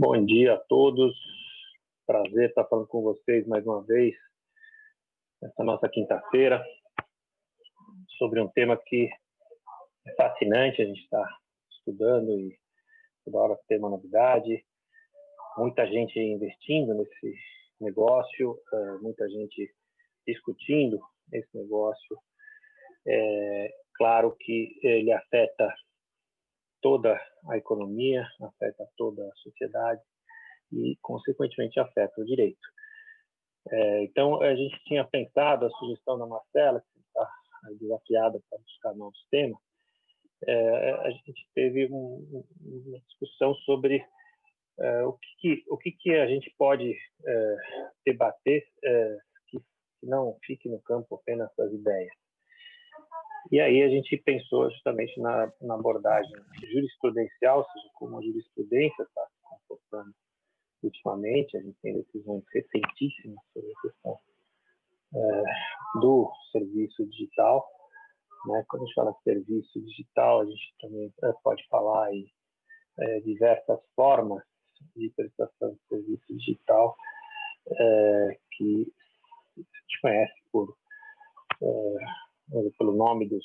Bom dia a todos, prazer estar falando com vocês mais uma vez, nessa nossa quinta-feira, sobre um tema que é fascinante, a gente está estudando e toda hora tem uma novidade, muita gente investindo nesse negócio, muita gente discutindo esse negócio. Claro que ele afeta toda a economia, afeta toda a sociedade e, consequentemente, afeta o direito. Então, a gente tinha pensado, a sugestão da Marcela, que está desafiada para buscar novos temas, a gente teve uma discussão sobre o que a gente pode debater que não fique no campo apenas das ideias. E aí a gente pensou justamente na abordagem jurisprudencial, ou seja, como a jurisprudência está se comportando ultimamente. A gente tem decisões recentíssimas sobre a questão do serviço digital. Né? Quando a gente fala de serviço digital, a gente também pode falar em diversas formas de prestação de serviço digital que a gente conhece pelo nome dos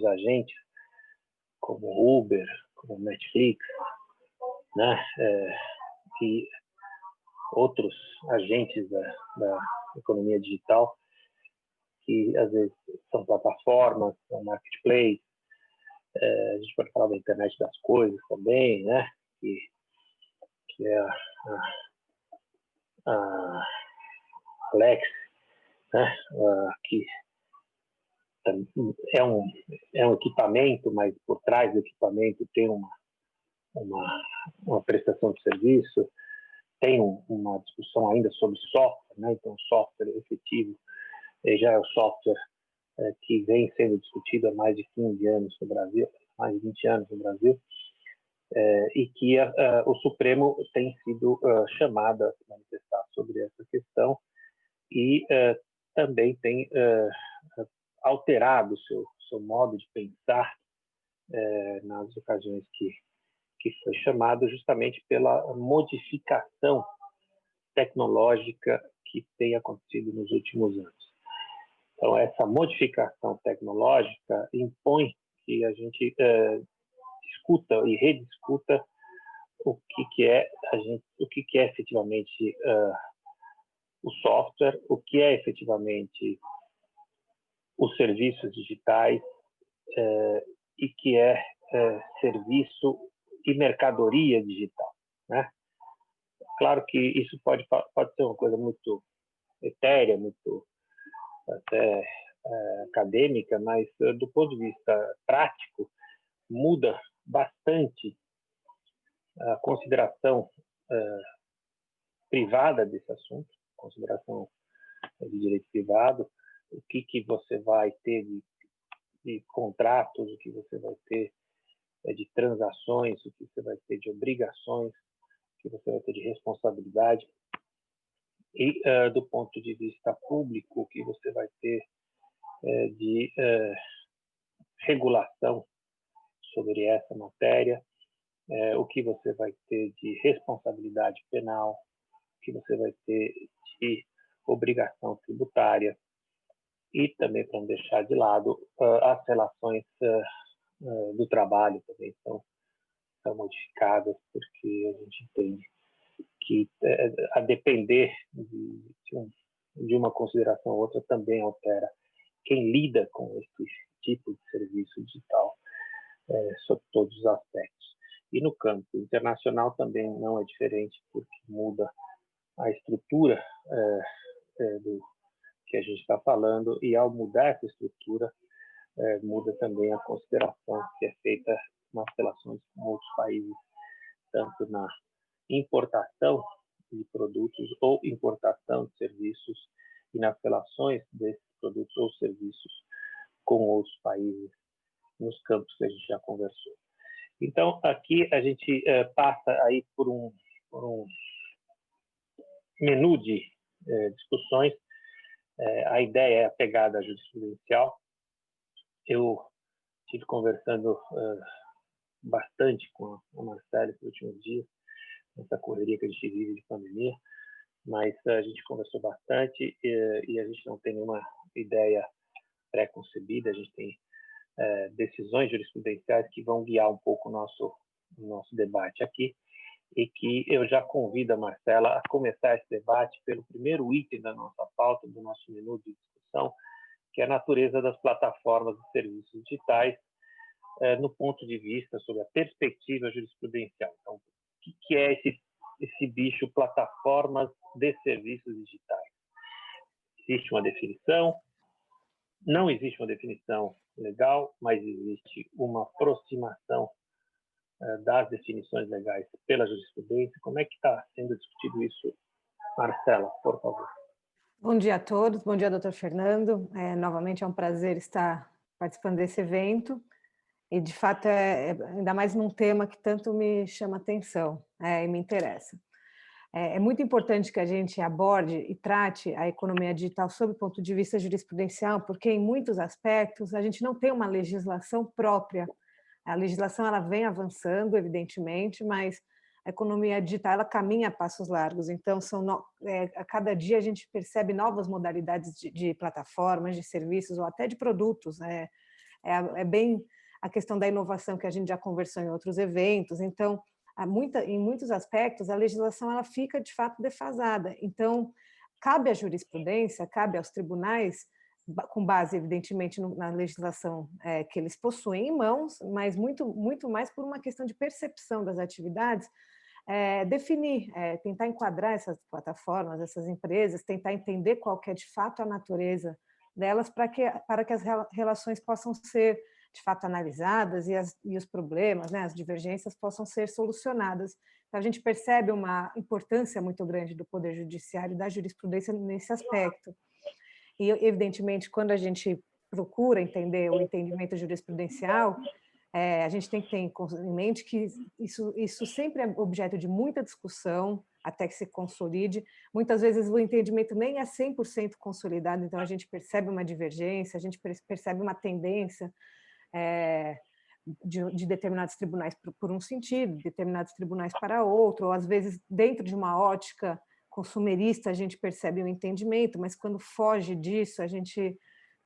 agentes, como Uber, como Netflix, né? E outros agentes da economia digital, que às vezes são plataformas, são marketplace. A gente pode falar da internet das coisas também, né? Que é a Alexa, né? Que é um equipamento, mas por trás do equipamento tem uma prestação de serviço, tem uma discussão ainda sobre software, né? Então, software efetivo já é o software que vem sendo discutido há mais de 15 anos no Brasil, mais de 20 anos no Brasil, e que o Supremo tem sido chamado a se manifestar sobre essa questão e também tem alterado o seu modo de pensar nas ocasiões que foi chamado, justamente pela modificação tecnológica que tem acontecido nos últimos anos. Então, essa modificação tecnológica impõe que a gente discuta e rediscuta o que é efetivamente o software, o que é efetivamente os serviços digitais e que é serviço e mercadoria digital, né? Claro que isso pode ser uma coisa muito etérea, muito até acadêmica, mas do ponto de vista prático muda bastante a consideração privada desse assunto, consideração de direito privado, o que você vai ter de contratos, o que você vai ter de transações, o que você vai ter de obrigações, o que você vai ter de responsabilidade, e do ponto de vista público, o que você vai ter de regulação sobre essa matéria, o que você vai ter de responsabilidade penal, o que você vai ter de obrigação tributária, e também, para não deixar de lado, as relações do trabalho também são modificadas, porque a gente entende que, a depender de uma consideração ou outra, também altera quem lida com esse tipo de serviço digital, sob todos os aspectos. E no campo internacional também não é diferente, porque muda a estrutura do que a gente está falando, e ao mudar essa estrutura, muda também a consideração que é feita nas relações com outros países, tanto na importação de produtos ou importação de serviços e nas relações desses produtos ou serviços com outros países nos campos que a gente já conversou. Então, aqui a gente passa aí por um menu de discussões. A ideia é a pegada jurisprudencial. Eu estive conversando bastante com a Marcela nos últimos dias nessa correria que a gente vive de pandemia, mas a gente conversou bastante e a gente não tem nenhuma ideia pré-concebida, a gente tem decisões jurisprudenciais que vão guiar um pouco o nosso debate aqui, e que eu já convido a Marcela a começar esse debate pelo primeiro item da nossa pauta, do nosso menu de discussão, que é a natureza das plataformas e serviços digitais, no ponto de vista sobre a perspectiva jurisprudencial. Então, o que é esse bicho plataformas de serviços digitais? Existe uma definição? Não existe uma definição legal, mas existe uma aproximação das definições legais pela jurisprudência. Como é que está sendo discutido isso, Marcela, por favor? Bom dia a todos, bom dia, doutor Fernando. Novamente é um prazer estar participando desse evento e, de fato, ainda mais num tema que tanto me chama atenção e me interessa. É muito importante que a gente aborde e trate a economia digital sob o ponto de vista jurisprudencial, porque, em muitos aspectos, a gente não tem uma legislação própria. A legislação ela vem avançando, evidentemente, mas a economia digital ela caminha a passos largos. Então, a cada dia a gente percebe novas modalidades de plataformas, de serviços ou até de produtos. É bem a questão da inovação que a gente já conversou em outros eventos. Então, em muitos aspectos, a legislação ela fica, de fato, defasada. Então, cabe à jurisprudência, cabe aos tribunais, com base, evidentemente, na legislação que eles possuem em mãos, mas muito mais por uma questão de percepção das atividades, definir, tentar enquadrar essas plataformas, essas empresas, tentar entender qual que é, de fato, a natureza delas para que as relações possam ser, de fato, analisadas e os problemas, né, as divergências possam ser solucionadas. Então, a gente percebe uma importância muito grande do Poder Judiciário e da jurisprudência nesse aspecto. E, evidentemente, quando a gente procura entender o entendimento jurisprudencial, a gente tem que ter em mente que isso sempre é objeto de muita discussão, até que se consolide. Muitas vezes o entendimento nem é 100% consolidado, então a gente percebe uma divergência, a gente percebe uma tendência de determinados tribunais por um sentido, determinados tribunais para outro, ou às vezes dentro de uma ótica consumerista a gente percebe um entendimento, mas quando foge disso a gente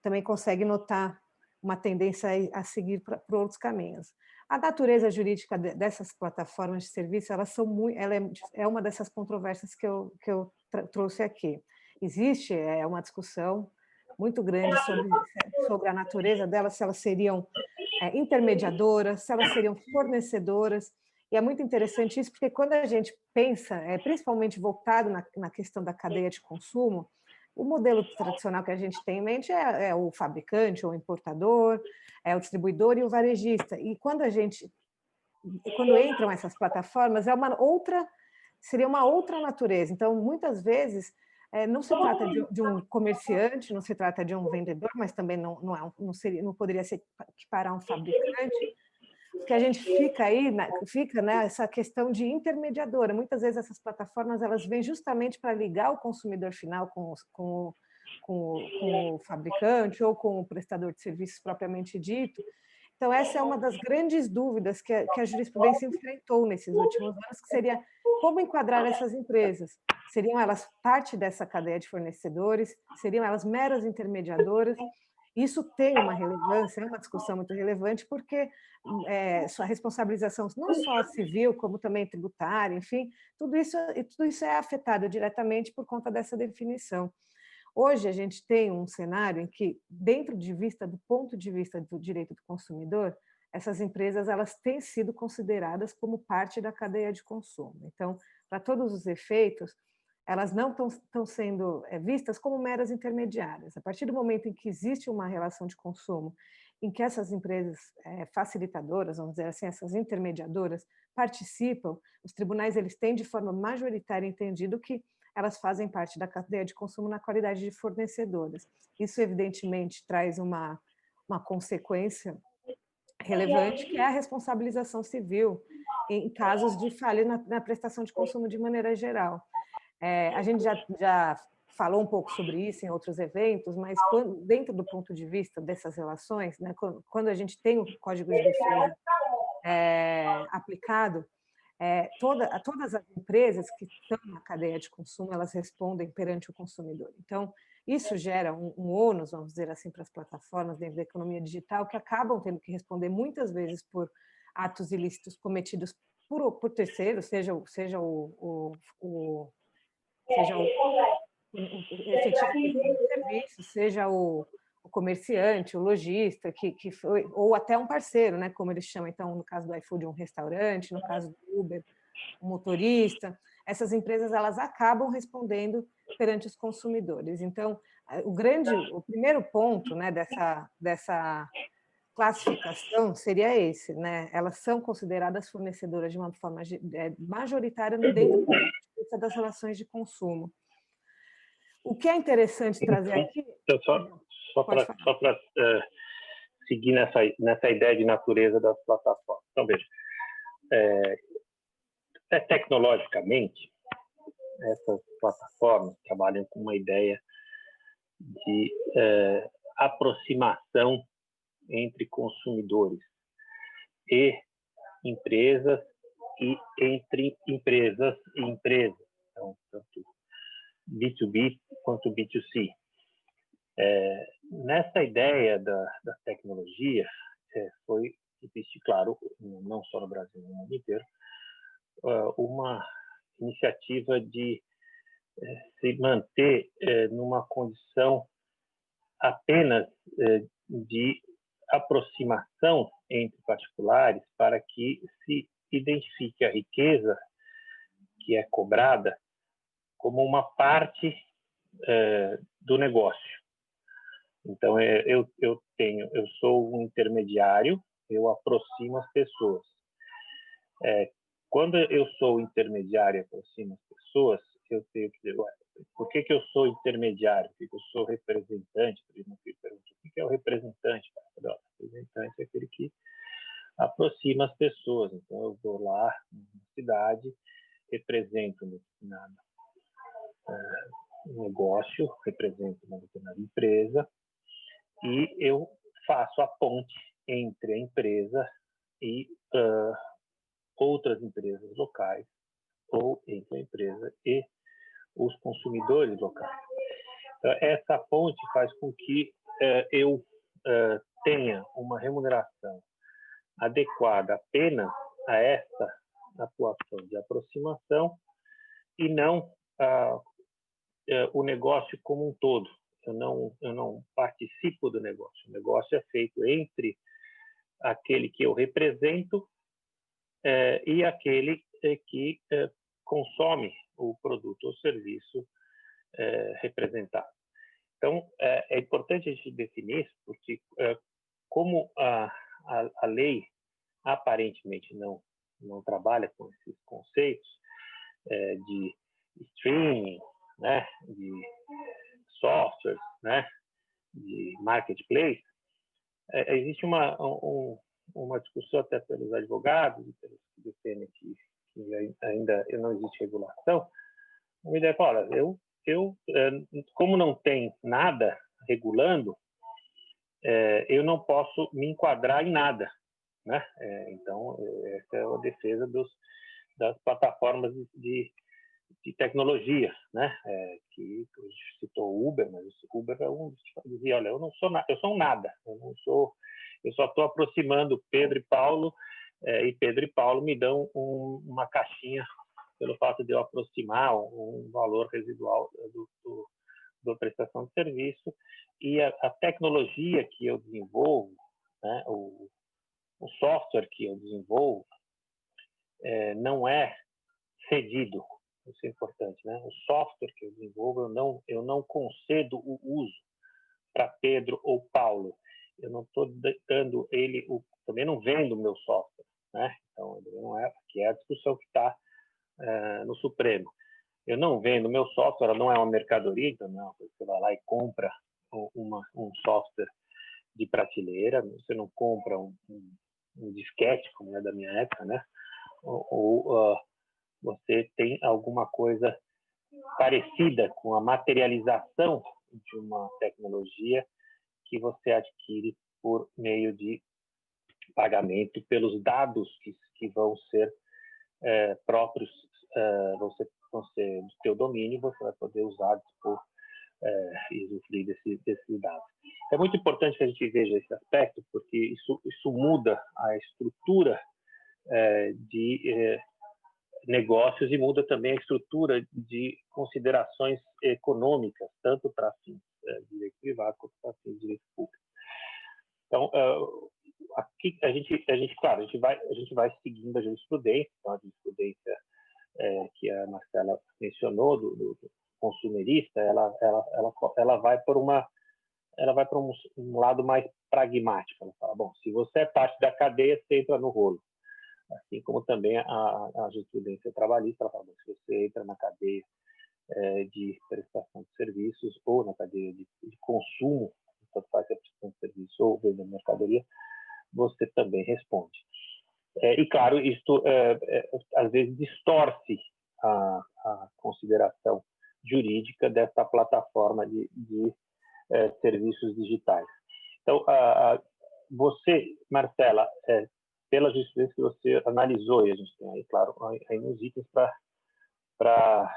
também consegue notar uma tendência a seguir por outros caminhos. A natureza jurídica dessas plataformas de serviço, ela é uma dessas controvérsias que eu trouxe aqui. Existe uma discussão muito grande sobre a natureza delas, se elas seriam intermediadoras, se elas seriam fornecedoras, e é muito interessante isso, porque quando a gente pensa, principalmente voltado na questão da cadeia de consumo, o modelo tradicional que a gente tem em mente é o fabricante, o importador, é o distribuidor e o varejista. E quando entram essas plataformas, seria uma outra natureza. Então, muitas vezes, não se trata de um comerciante, não se trata de um vendedor, mas também não poderia se equiparar a um fabricante, porque a gente fica nessa questão de intermediadora. Muitas vezes essas plataformas elas vêm justamente para ligar o consumidor final com o fabricante ou com o prestador de serviços propriamente dito. Então, essa é uma das grandes dúvidas que a jurisprudência enfrentou nesses últimos anos, que seria como enquadrar essas empresas. Seriam elas parte dessa cadeia de fornecedores? Seriam elas meras intermediadoras? Isso tem uma relevância, é uma discussão muito relevante, porque sua responsabilização não só civil, como também tributária, enfim, tudo isso é afetado diretamente por conta dessa definição. Hoje a gente tem um cenário em que, do ponto de vista do direito do consumidor, essas empresas elas têm sido consideradas como parte da cadeia de consumo. Então, para todos os efeitos, elas não estão sendo vistas como meras intermediárias. A partir do momento em que existe uma relação de consumo, em que essas empresas facilitadoras, vamos dizer assim, essas intermediadoras participam, os tribunais eles têm de forma majoritária entendido que elas fazem parte da cadeia de consumo na qualidade de fornecedoras. Isso, evidentemente, traz uma consequência relevante, que é a responsabilização civil em casos de falha na prestação de consumo de maneira geral. A gente já falou um pouco sobre isso em outros eventos, mas dentro do ponto de vista dessas relações, né, quando a gente tem o Código de Defesa aplicado, todas as empresas que estão na cadeia de consumo, elas respondem perante o consumidor. Então, isso gera um ônus, vamos dizer assim, para as plataformas dentro da economia digital, que acabam tendo que responder muitas vezes por atos ilícitos cometidos por terceiros, seja o efetivo prestador de serviço, seja o comerciante, o lojista, que foi, ou até um parceiro, né, como eles chamam, então, no caso do iFood, um restaurante, no caso do Uber, um motorista. Essas empresas, elas acabam respondendo perante os consumidores. Então, o primeiro ponto, né, dessa classificação seria esse, né? Elas são consideradas fornecedoras de uma forma majoritária dentro das relações de consumo. O que é interessante trazer aqui... Então, só para seguir nessa ideia de natureza das plataformas. Então, veja, tecnologicamente, essas plataformas trabalham com uma ideia de aproximação entre consumidores e empresas e entre empresas e empresas. Então, tanto B2B quanto B2C. Nessa ideia da tecnologia, existe, claro, não só no Brasil, no mundo inteiro, uma iniciativa de se manter numa condição apenas de aproximação entre particulares para que se identifique a riqueza que é cobrada como uma parte do negócio. Então, eu sou um intermediário, eu aproximo as pessoas. Quando eu sou intermediário e aproximo as pessoas, eu tenho que dizer, por que eu sou intermediário? Por que eu sou representante? Por exemplo, o que é o representante? O representante é aquele que aproxima as pessoas. Então, eu vou lá na cidade, represento um determinado negócio, represento uma determinada empresa e eu faço a ponte entre a empresa e outras empresas locais ou entre a empresa e os consumidores locais. Então, essa ponte faz com que eu tenha uma remuneração adequada apenas a essa atuação de aproximação e não o negócio como um todo. Eu não participo do negócio. O negócio é feito entre aquele que eu represento e aquele que consome o produto ou serviço representado. Então, é importante a gente definir isso, porque como a lei aparentemente não trabalha com esses conceitos de streaming, né, de softwares, né, de marketplace, existe uma discussão até pelos advogados e pelos que defendem que ainda não existe regulação. Uma ideia fala, como não tem nada regulando, eu não posso me enquadrar em nada, né? Então, essa é a defesa das plataformas de tecnologia, né? Que citou o Uber, mas o Uber é um que dizia, olha, eu não sou nada, eu sou um nada, eu só estou aproximando Pedro e Paulo, e Pedro e Paulo me dão uma caixinha pelo fato de eu aproximar um valor residual da prestação de serviço, e a tecnologia que eu desenvolvo, né, o software que eu desenvolvo, não é cedido. Isso é importante, né? O software que eu desenvolvo, eu não concedo o uso para Pedro ou Paulo. Eu não estou dando também não vendo o meu software, né? Então, não é, que é a discussão que está no Supremo. Eu não vendo o meu software, não é uma mercadoria, então não, você vai lá e compra um software de prateleira, você não compra um disquete, como é da minha época, né? Ou você tem alguma coisa parecida com a materialização de uma tecnologia que você adquire por meio de pagamento pelos dados que vão ser próprios vão ser do teu domínio, você vai poder usar, dispor e usufruir desses dados. É muito importante que a gente veja esse aspecto, porque isso muda a estrutura de negócios e muda também a estrutura de considerações econômicas, tanto para fins de direito privado quanto para fins de direito público. Então, aqui a gente vai seguindo a jurisprudência, então a jurisprudência que a Marcela mencionou do consumerista, ela vai por um lado mais pragmático. Ela fala, bom, se você é parte da cadeia, você entra no rolo. Assim como também a jurisprudência trabalhista, ela fala, bom, se você entra na cadeia de prestação de serviços ou na cadeia de consumo, tanto faz a prestação de serviço ou venda de mercadoria, você também responde. E, claro, isto às vezes distorce a consideração jurídica dessa plataforma de serviços digitais. Então, você, Marcela, pela jurisprudência que você analisou, e a gente tem aí, claro, aí nos itens para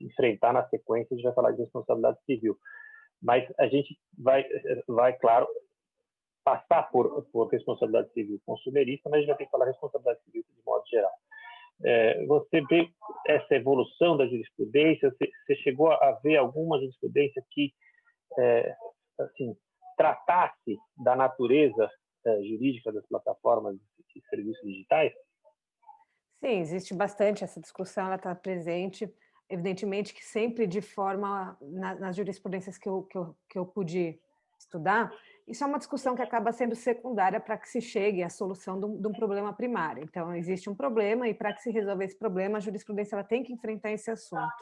enfrentar na sequência, a gente vai falar de responsabilidade civil. Mas a gente vai claro, passar por responsabilidade civil consumerista, mas a gente vai ter que falar responsabilidade civil de modo geral. Você vê essa evolução da jurisprudência? Você chegou a ver alguma jurisprudência que assim, tratasse da natureza jurídica das plataformas de serviços digitais? Sim, existe bastante essa discussão, ela está presente, evidentemente que sempre de forma, nas jurisprudências que eu pude estudar, isso é uma discussão que acaba sendo secundária para que se chegue à solução de um problema primário. Então, existe um problema e para que se resolver esse problema, a jurisprudência ela tem que enfrentar esse assunto,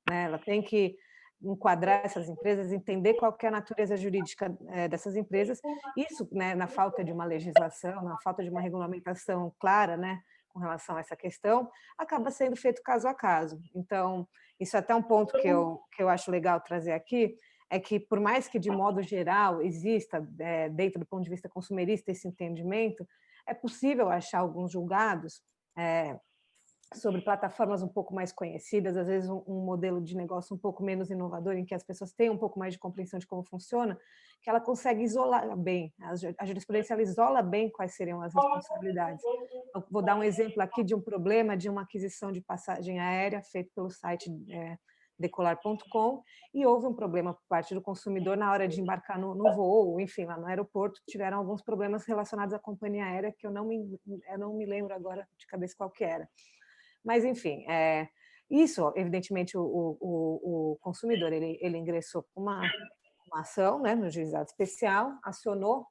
né? Ela tem que enquadrar essas empresas, entender qual que é a natureza jurídica dessas empresas, isso, né, na falta de uma legislação, na falta de uma regulamentação clara, né, com relação a essa questão, acaba sendo feito caso a caso. Então, isso é até um ponto que eu acho legal trazer aqui, é que, por mais que, de modo geral, exista, dentro do ponto de vista consumerista, esse entendimento, é possível achar alguns julgados sobre plataformas um pouco mais conhecidas, às vezes um modelo de negócio um pouco menos inovador, em que as pessoas têm um pouco mais de compreensão de como funciona, que ela consegue isolar bem, a jurisprudência ela isola bem quais seriam as responsabilidades. Eu vou dar um exemplo aqui de um problema de uma aquisição de passagem aérea feito pelo site decolar.com, e houve um problema por parte do consumidor na hora de embarcar no voo, enfim, lá no aeroporto, tiveram alguns problemas relacionados à companhia aérea, que eu não me lembro agora de cabeça qual que era. Mas, enfim, isso, evidentemente, o consumidor, ele ingressou com uma ação, né, no juizado especial, acionou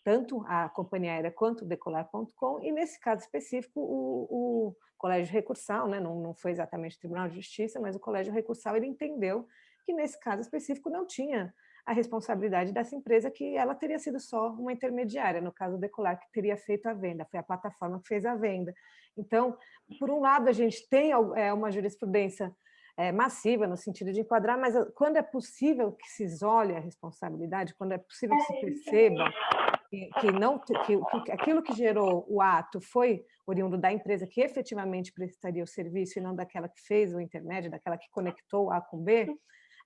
tanto a companhia aérea quanto o decolar.com, e nesse caso específico, o colégio recursal, né, não foi exatamente o Tribunal de Justiça, mas o colégio recursal ele entendeu que nesse caso específico não tinha a responsabilidade dessa empresa, que ela teria sido só uma intermediária, no caso do Decolar, que teria feito a venda, foi a plataforma que fez a venda. Então, por um lado, a gente tem uma jurisprudência massiva, no sentido de enquadrar, mas quando é possível que se isole a responsabilidade, quando é possível que se perceba que aquilo que gerou o ato foi oriundo da empresa que efetivamente prestaria o serviço e não daquela que fez o intermédio, daquela que conectou A com B,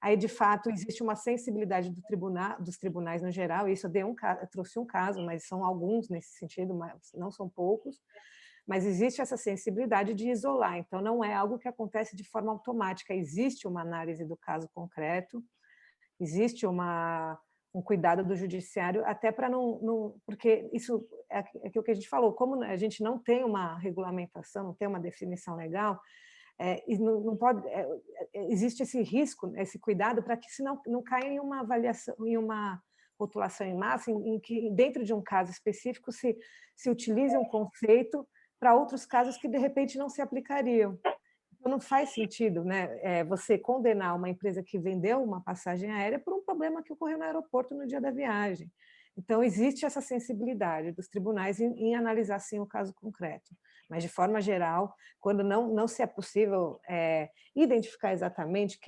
aí, de fato, existe uma sensibilidade dos tribunais no geral, e isso eu trouxe um caso, mas são alguns nesse sentido, mas não são poucos, mas existe essa sensibilidade de isolar, então não é algo que acontece de forma automática, existe uma análise do caso concreto, existe um cuidado do judiciário, até para não... Porque isso é aquilo que a gente falou, como a gente não tem uma regulamentação, não tem uma definição legal, não pode, existe esse risco, esse cuidado para que se não caia em uma avaliação, em uma rotulação em massa, em que dentro de um caso específico se utilize um conceito para outros casos que de repente não se aplicariam. Então não faz sentido, né, você condenar uma empresa que vendeu uma passagem aérea por um problema que ocorreu no aeroporto no dia da viagem. Então existe essa sensibilidade dos tribunais em analisar sim o caso concreto. Mas, de forma geral, quando não se é possível identificar exatamente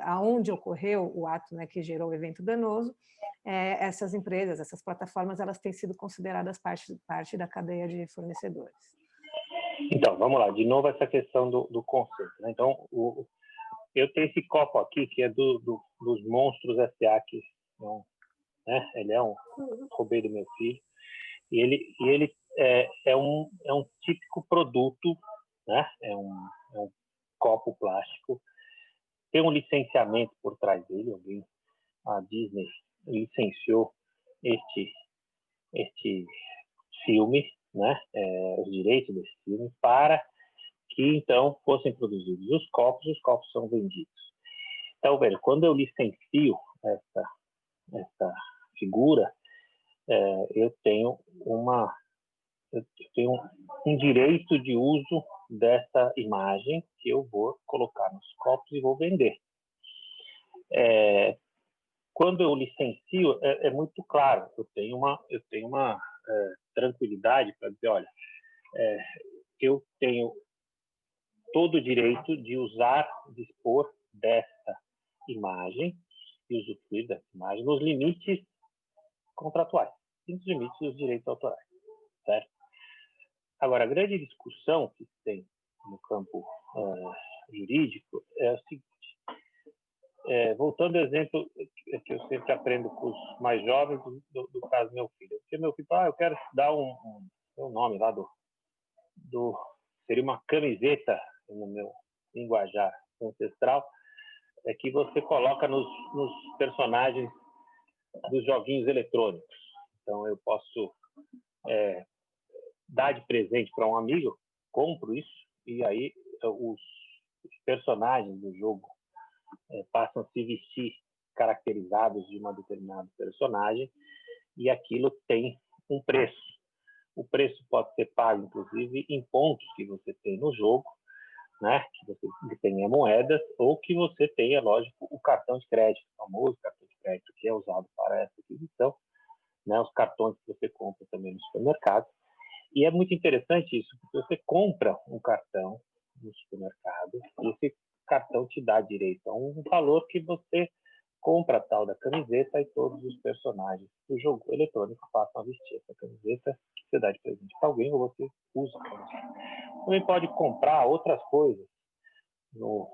aonde ocorreu o ato, né, que gerou o evento danoso, essas empresas, essas plataformas, elas têm sido consideradas parte da cadeia de fornecedores. Então, vamos lá, de novo essa questão do conceito, né? Então, eu tenho esse copo aqui que é dos Monstros S.A., que né? Ele é roubei do meu filho, e ele é um típico produto, né? É um copo plástico, tem um licenciamento por trás dele, a Disney licenciou este filme, né? Os direitos desse filme, para que então fossem produzidos os copos são vendidos. Então, velho, quando eu licencio essa figura, eu tenho um direito de uso dessa imagem que eu vou colocar nos copos e vou vender. Quando eu licencio, é muito claro, eu tenho uma tranquilidade para dizer, olha, eu tenho todo o direito de usar, dispor dessa imagem e usufruir dessa imagem nos limites contratuais, nos limites dos direitos autorais, certo? Agora, a grande discussão que tem no campo jurídico é o seguinte, voltando ao exemplo que eu sempre aprendo com os mais jovens do caso do meu filho. Porque meu filho fala, eu quero dar um nome lá seria uma camiseta, no meu linguajar ancestral, que você coloca nos personagens dos joguinhos eletrônicos. Então, eu posso dar de presente para um amigo, compro isso, e aí os personagens do jogo passam a se vestir caracterizados de uma determinada personagem, e aquilo tem um preço. O preço pode ser pago, inclusive, em pontos que você tem no jogo, né? Que você tenha moedas, ou que você tenha, lógico, o cartão de crédito, o famoso cartão de crédito que é usado para essa aquisição, né? Os cartões que você compra também no supermercado. E é muito interessante isso, porque você compra um cartão no supermercado e esse cartão te dá direito a um valor que você compra a tal da camiseta e todos os personagens do jogo eletrônico passam a vestir essa camiseta que você dá de presente para alguém ou você usa para você. Também pode comprar outras coisas no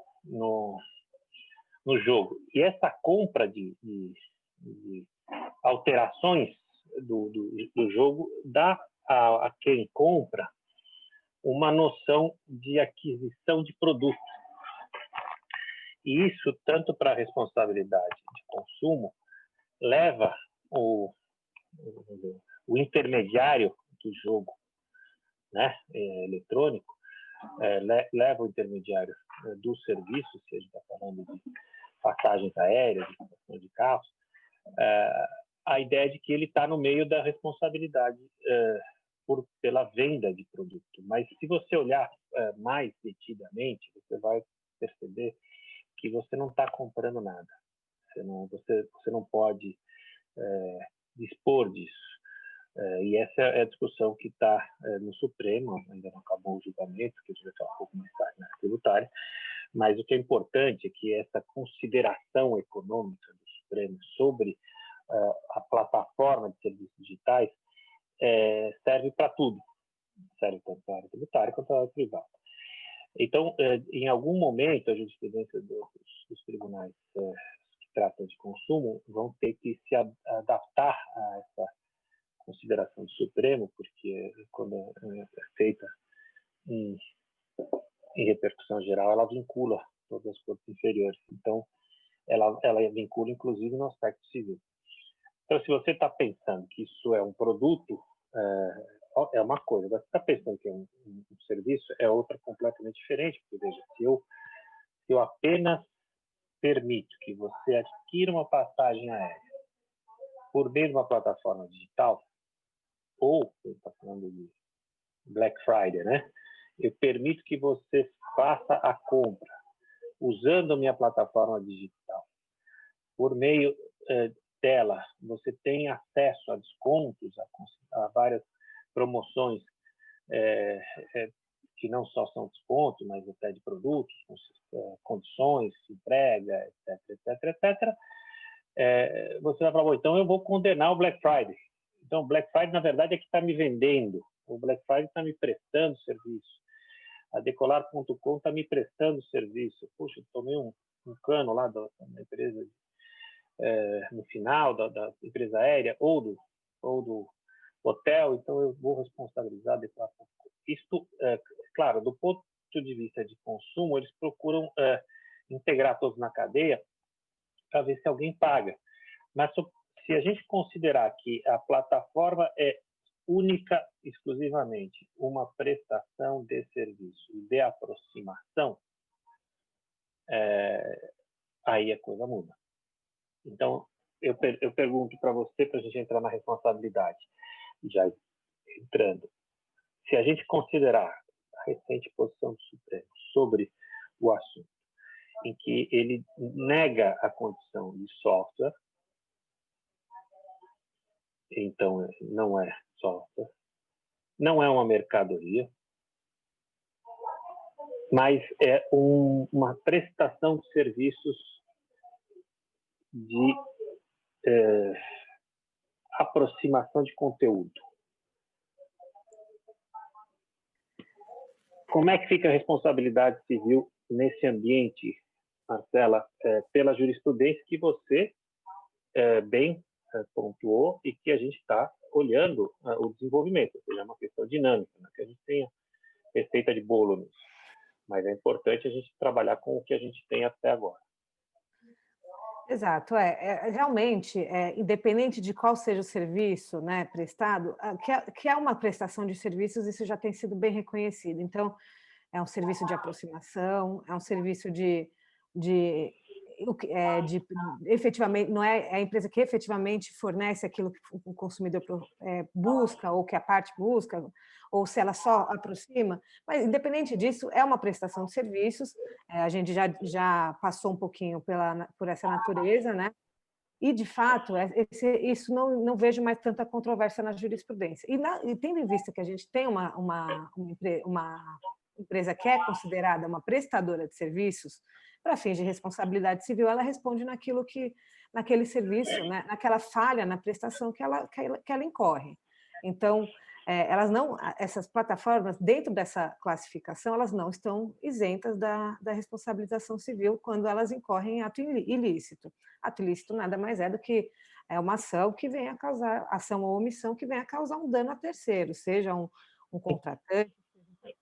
jogo. E essa compra de alterações do jogo dá a quem compra uma noção de aquisição de produto. E isso, tanto para a responsabilidade de consumo, leva o intermediário do jogo, né, eletrônico, leva o intermediário do serviço, se a gente está falando de passagens aéreas, de carros, a ideia de que ele está no meio da responsabilidade pela venda de produto. Mas se você olhar mais detidamente, você vai perceber que você não está comprando nada. Você não pode dispor disso. E essa é a discussão que está no Supremo, ainda não acabou o julgamento, que a gente vai falar um pouco mais tarde na tributária, mas o que é importante é que essa consideração econômica do Supremo sobre a plataforma de serviços digitais serve para tudo, serve tanto para a área tributária quanto para a área privada. Então, em algum momento, a jurisprudência dos tribunais que tratam de consumo vão ter que se adaptar a essa consideração do Supremo, porque quando é feita em repercussão geral, ela vincula todas as cortes inferiores. Então, ela vincula, inclusive, no aspecto civil. Então, se você está pensando que isso é um produto, é uma coisa. Mas se está pensando que é um serviço, é outra completamente diferente. Porque, veja, se eu apenas permito que você adquira uma passagem aérea por meio de uma plataforma digital, ou, você está falando de Black Friday, né? Eu permito que você faça a compra usando a minha plataforma digital. Por meio dela, você tem acesso a descontos, a várias promoções que não só são descontos, mas até de produtos, condições, entrega, etc. Você vai falar, então eu vou condenar o Black Friday. Então, o Black Friday, na verdade, é que está me vendendo. O Black Friday está me prestando serviço. A Decolar.com está me prestando serviço. Puxa, eu tomei um cano lá da empresa, no final da empresa aérea ou do hotel, então eu vou responsabilizar a Decolar.com. Isto, claro, do ponto de vista de consumo, eles procuram integrar todos na cadeia para ver se alguém paga. Mas se a gente considerar que a plataforma é única, exclusivamente, uma prestação de serviço de aproximação, aí a coisa muda. Então, eu pergunto para você, para a gente entrar na responsabilidade, já entrando, se a gente considerar a recente posição do Supremo sobre o assunto, em que ele nega a condição de software, então não é software, não é uma mercadoria, mas é uma prestação de serviços de aproximação de conteúdo. Como é que fica a responsabilidade civil nesse ambiente, Marcela, pela jurisprudência que você bem pontuou e que a gente está olhando o desenvolvimento, ou seja, é uma questão dinâmica, né? Que a gente tenha receita de bolo nisso. Mas é importante a gente trabalhar com o que a gente tem até agora. Exato, realmente, independente de qual seja o serviço, né, prestado, que é uma prestação de serviços, isso já tem sido bem reconhecido. Então, é um serviço de aproximação, é um serviço de efetivamente, não é a empresa que efetivamente fornece aquilo que o consumidor busca, ou que a parte busca, ou se ela só aproxima, mas independente disso, é uma prestação de serviços, a gente já passou um pouquinho por essa natureza, né? E, de fato, isso não vejo mais tanta controvérsia na jurisprudência. E tendo em vista que a gente tem uma empresa que é considerada uma prestadora de serviços, para fins de responsabilidade civil, ela responde naquele serviço, né, naquela falha na prestação que ela incorre. Então, essas plataformas, dentro dessa classificação, elas não estão isentas da responsabilização civil quando elas incorrem em ato ilícito. Ato ilícito nada mais é do que uma ação que venha a causar, ação ou omissão que venha a causar um dano a terceiro, seja um contratante, seja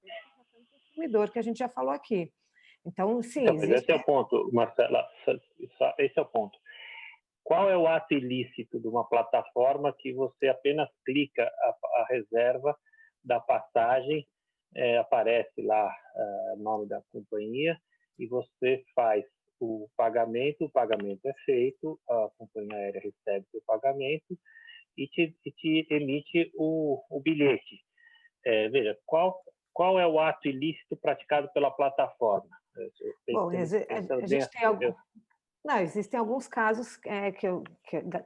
um consumidor, que a gente já falou aqui. Então, sim, então, mas esse é o ponto, Marcela, esse é o ponto. Qual é o ato ilícito de uma plataforma que você apenas clica a reserva da passagem, aparece lá o nome da companhia e você faz o pagamento é feito, a companhia aérea recebe o pagamento e te emite o bilhete. Veja, qual é o ato ilícito praticado pela plataforma? Bom, a gente tem existem alguns casos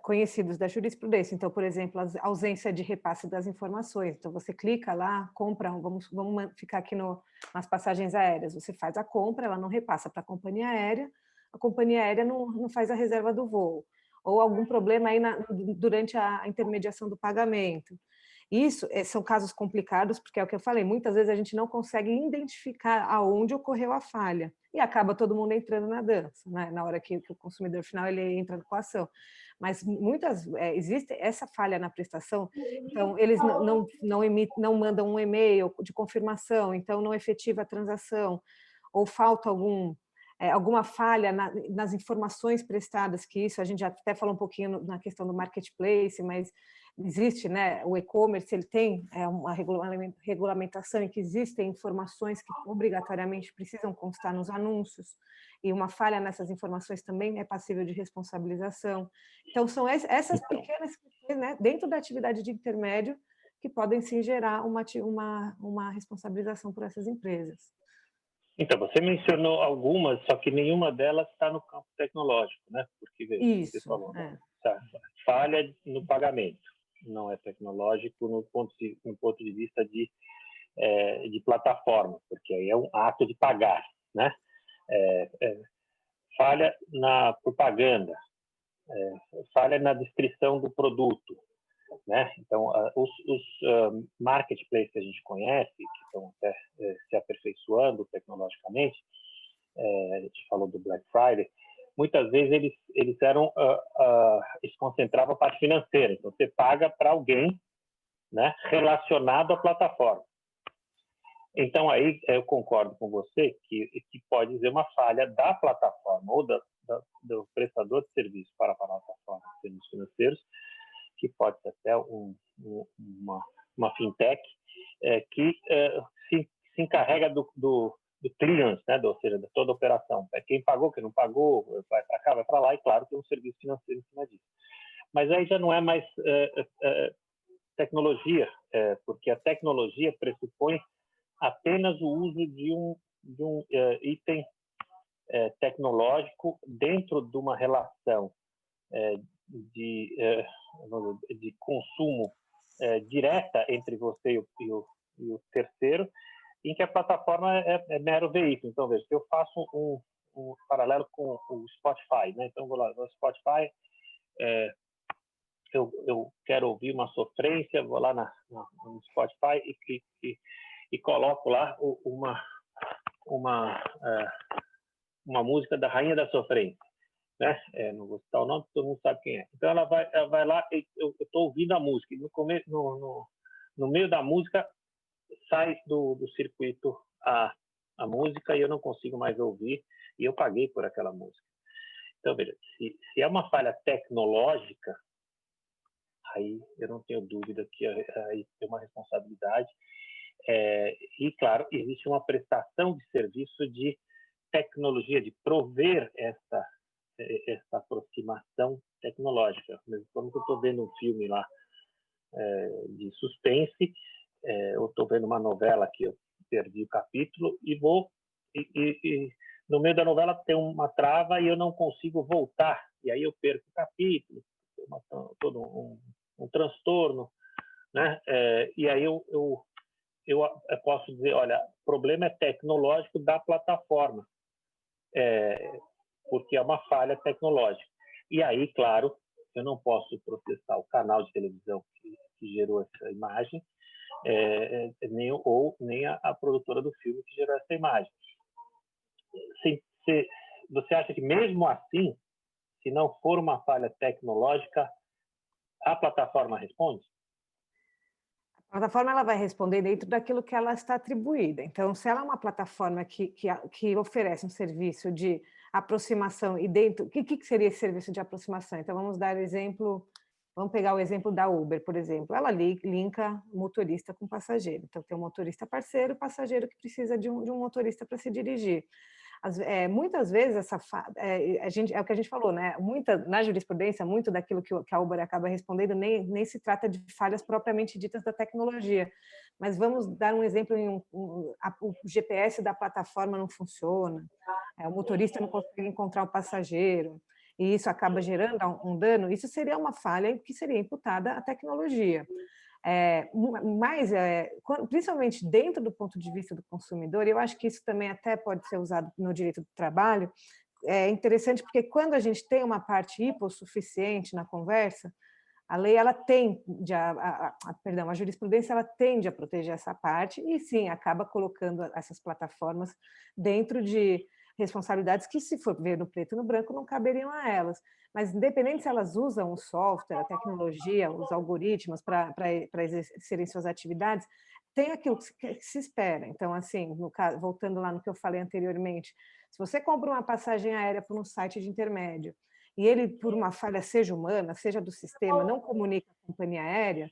conhecidos da jurisprudência. Então, por exemplo, a ausência de repasse das informações. Então, você clica lá, compra, vamos ficar aqui nas passagens aéreas. Você faz a compra, ela não repassa para a companhia aérea não faz a reserva do voo. Ou algum problema aí durante a intermediação do pagamento. Isso são casos complicados, porque é o que eu falei, muitas vezes a gente não consegue identificar aonde ocorreu a falha, e acaba todo mundo entrando na dança, né? Na hora que o consumidor final ele entra com a ação. Mas existe essa falha na prestação, então eles não mandam um e-mail de confirmação, então não efetiva a transação, ou falta alguma falha nas informações prestadas, que isso a gente já até falou um pouquinho na questão do marketplace, mas existe, né, o e-commerce, ele tem uma regulamentação em que existem informações que obrigatoriamente precisam constar nos anúncios, e uma falha nessas informações também é passível de responsabilização. Então, são essas pequenas questões, né, dentro da atividade de intermédio, que podem sim gerar uma responsabilização por essas empresas. Então, você mencionou algumas, só que nenhuma delas está no campo tecnológico, né? Porque, veja, você falou, falha no pagamento, não é tecnológico no ponto de vista de plataforma, porque aí é um ato de pagar, né? Falha na propaganda, falha na descrição do produto, né? Então, os marketplaces que a gente conhece, que estão até se aperfeiçoando tecnologicamente, a gente falou do Black Friday, muitas vezes eles se concentravam a parte financeira. Então, você paga para alguém, né, relacionado à plataforma. Então, aí eu concordo com você que pode ser uma falha da plataforma ou do prestador de serviço para a plataforma de serviços financeiros, que pode ser até uma fintech, que se encarrega do clearance, né? Ou seja, de toda a operação. Quem pagou, quem não pagou, vai para cá, vai para lá, e claro, tem um serviço financeiro em cima disso. Mas aí já não é mais tecnologia, porque a tecnologia pressupõe apenas o uso de um item tecnológico dentro de uma relação de consumo direta entre você e o terceiro, em que a plataforma é mero veículo. Então, veja, se eu faço um paralelo com o Spotify, né? Então, vou lá no Spotify, eu quero ouvir uma sofrência, vou lá no Spotify e coloco lá uma música da Rainha da Sofrência, né? Não vou citar o nome, todo mundo sabe quem é. Então ela vai lá, eu estou ouvindo a música, e no meio da música sai do circuito a música e eu não consigo mais ouvir, e eu paguei por aquela música. Então, veja, se é uma falha tecnológica, aí eu não tenho dúvida que aí tem uma responsabilidade. E, claro, existe uma prestação de serviço de tecnologia, de prover essa aproximação tecnológica. Mesmo quando eu estou vendo um filme lá de suspense, eu estou vendo uma novela que eu perdi o capítulo e no meio da novela tem uma trava e eu não consigo voltar, e aí eu perco o capítulo, todo um transtorno, né? E aí eu posso dizer, olha, o problema é tecnológico da plataforma, porque é uma falha tecnológica. E aí, claro, eu não posso processar o canal de televisão que gerou essa imagem, nem a produtora do filme que gerou essa imagem. Você acha que mesmo assim, se não for uma falha tecnológica, a plataforma responde? A plataforma ela vai responder dentro daquilo que ela está atribuída. Então, se ela é uma plataforma que oferece um serviço de aproximação e dentro... O que seria esse serviço de aproximação? Então, vamos pegar o exemplo da Uber, por exemplo. Ela linka motorista com passageiro. Então, tem um motorista parceiro, o passageiro que precisa de um motorista para se dirigir. Muitas vezes é o que a gente falou, né? Na jurisprudência, muito daquilo que a Uber acaba respondendo nem se trata de falhas propriamente ditas da tecnologia. Mas vamos dar um exemplo: o GPS da plataforma não funciona, o motorista não consegue encontrar o passageiro, e isso acaba gerando um dano. Isso seria uma falha que seria imputada à tecnologia. Mas, principalmente dentro do ponto de vista do consumidor, eu acho que isso também até pode ser usado no direito do trabalho. É interessante porque quando a gente tem uma parte hipossuficiente na conversa, a lei ela a jurisprudência ela tende a proteger essa parte e sim acaba colocando essas plataformas dentro de responsabilidades que, se for ver no preto e no branco, não caberiam a elas. Mas, independente se elas usam o software, a tecnologia, os algoritmos para exercerem suas atividades, tem aquilo que se espera. Então, assim, no caso, voltando lá no que eu falei anteriormente, se você compra uma passagem aérea por um site de intermédio e ele, por uma falha, seja humana, seja do sistema, não comunica a companhia aérea,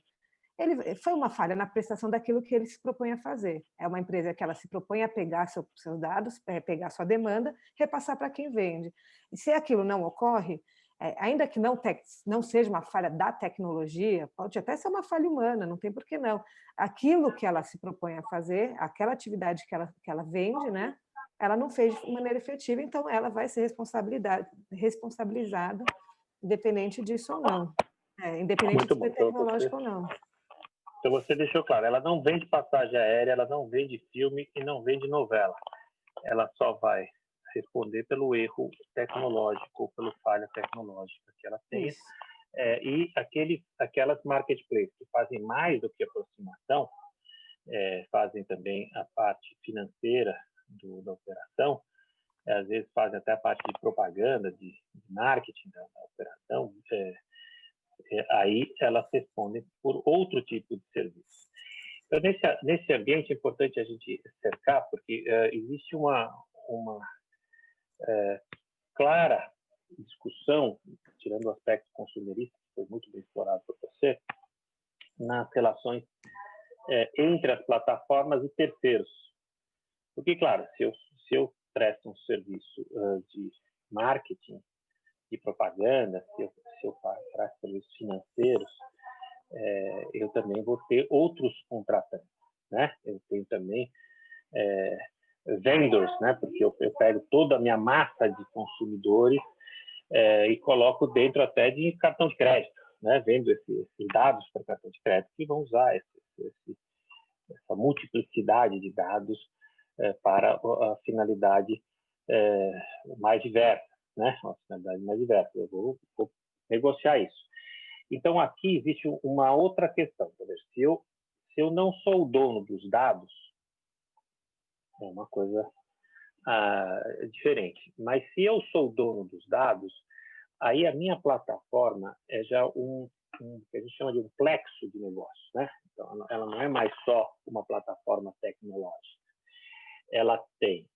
foi uma falha na prestação daquilo que ele se propõe a fazer. É uma empresa que ela se propõe a pegar seus dados, pegar sua demanda, repassar para quem vende. E se aquilo não ocorre, ainda que não seja uma falha da tecnologia, pode até ser uma falha humana, não tem por que não. Aquilo que ela se propõe a fazer, aquela atividade que ela vende, né, ela não fez de maneira efetiva, então ela vai ser responsabilizada, independente disso ou não. Independente de ser tecnológico ou não. Então você deixou claro, ela não vende passagem aérea, ela não vende filme e não vende novela. Ela só vai responder pelo erro tecnológico, pela falha tecnológica que ela tenha. E aquelas marketplaces que fazem mais do que aproximação, fazem também a parte financeira da operação, às vezes fazem até a parte de propaganda, de marketing da operação, aí elas respondem por outro tipo de serviço. Então, nesse ambiente é importante a gente cercar, porque existe uma clara discussão, tirando o aspecto consumerista, que foi muito bem explorado por você, nas relações entre as plataformas e terceiros. Porque, claro, se eu presto um serviço de marketing, de propaganda, se eu presto serviços financeiros, eu também vou ter outros contratantes, né? Eu tenho também vendors, né? Porque eu pego toda a minha massa de consumidores e coloco dentro até de cartão de crédito, né? Vendo esses dados para cartão de crédito que vão usar essa multiplicidade de dados para a finalidade mais diversa, né? Uma finalidade mais diversa. Eu vou negociar isso. Então, aqui existe uma outra questão. Se eu não sou o dono dos dados, é uma coisa diferente. Mas se eu sou o dono dos dados, aí a minha plataforma é já que a gente chama de um plexo de negócio, né? Então, ela não é mais só uma plataforma tecnológica. Ela tem